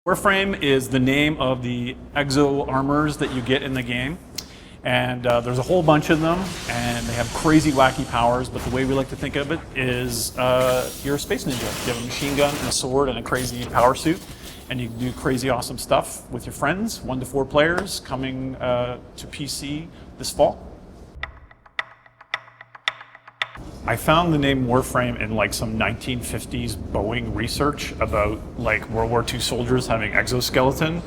Warframe is the name of the exo armors that you get in the game. And there's a whole bunch of them, and they have crazy, wacky powers, but the way we like to think of it is you're a space ninja. You have a machine gun and a sword and a crazy power suit, and you can do crazy, awesome stuff with your friends, 1 to 4 players, coming to PC this fall. I found the name Warframe in like some 1950s Boeing research about like World War II soldiers having exoskeleton.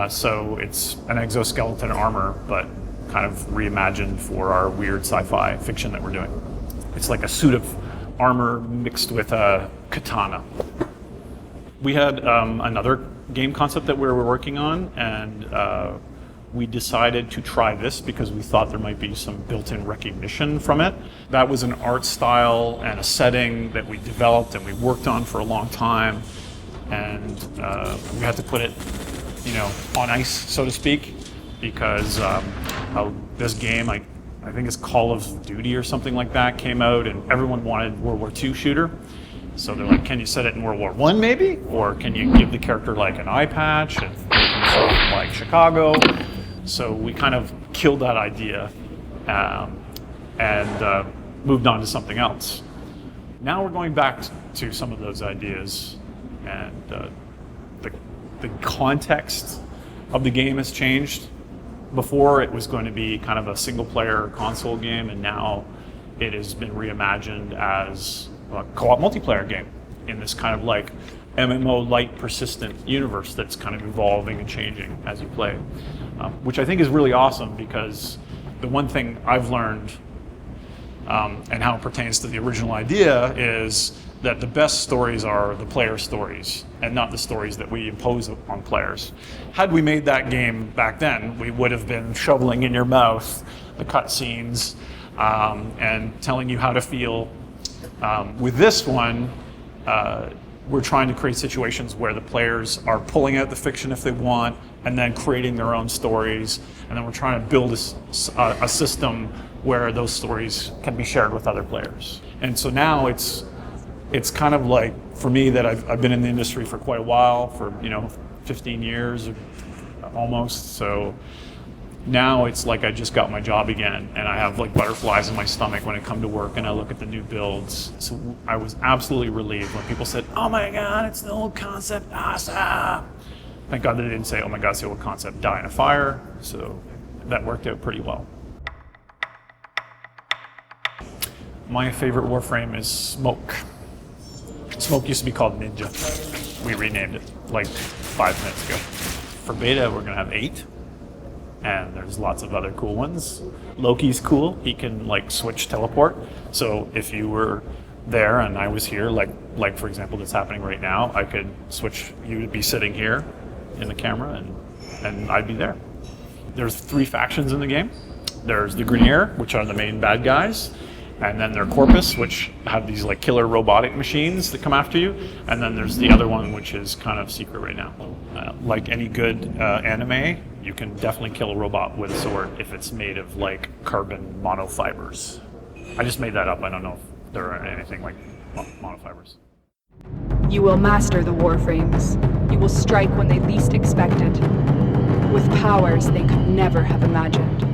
So it's an exoskeleton armor, but kind of reimagined for our weird sci-fi fiction that we're doing. It's like a suit of armor mixed with a katana. We had another game concept that we were working on, and we decided to try this because we thought there might be some built-in recognition from it. That was an art style and a setting that we developed and we worked on for a long time, and we had to put it, on ice, so to speak, because how this game, I think it's Call of Duty or something like that, came out, and everyone wanted World War II shooter. So they're like, can you set it in World War I maybe? Or can you give the character like an eye patch and make them sort of like Chicago? So we kind of killed that idea and moved on to something else. Now we're going back to some of those ideas, and the context of the game has changed. Before it was going to be kind of a single player console game, and now it has been reimagined as a co-op multiplayer game in this kind of like MMO light persistent universe that's kind of evolving and changing as you play, which I think is really awesome, because the one thing I've learned and how it pertains to the original idea is that the best stories are the player stories and not the stories that we impose on players. Had we made that game back then, we would have been shoveling in your mouth the cutscenes and telling you how to feel. With this one, we're trying to create situations where the players are pulling out the fiction if they want, and then creating their own stories, and then we're trying to build a system where those stories can be shared with other players. And so now it's kind of like, for me, that I've been in the industry for quite a while, for 15 years almost. So now it's like I just got my job again, and I have like butterflies in my stomach when I come to work and I look at the new builds. So I was absolutely relieved when people said, "Oh my God, it's the old concept, awesome!" Thank God they didn't say, "Oh my God, it's the old concept, die in a fire." So that worked out pretty well. My favorite Warframe is Smoke. Smoke used to be called Ninja. We renamed it like 5 minutes ago. For beta, we're gonna have 8. And there's lots of other cool ones. Loki's cool. He can like switch teleport. So if you were there and I was here, like for example, that's happening right now, I could switch. You would be sitting here in the camera, and I'd be there. There's 3 factions in the game. There's the Grenier, which are the main bad guys. And then there's Corpus, which have these like killer robotic machines that come after you. And then there's the other one, which is kind of secret right now. Like any good anime, you can definitely kill a robot with a sword if it's made of like carbon monofibers. I just made that up. I don't know if there are anything like monofibers. You will master the Warframes. You will strike when they least expect it, with powers they could never have imagined.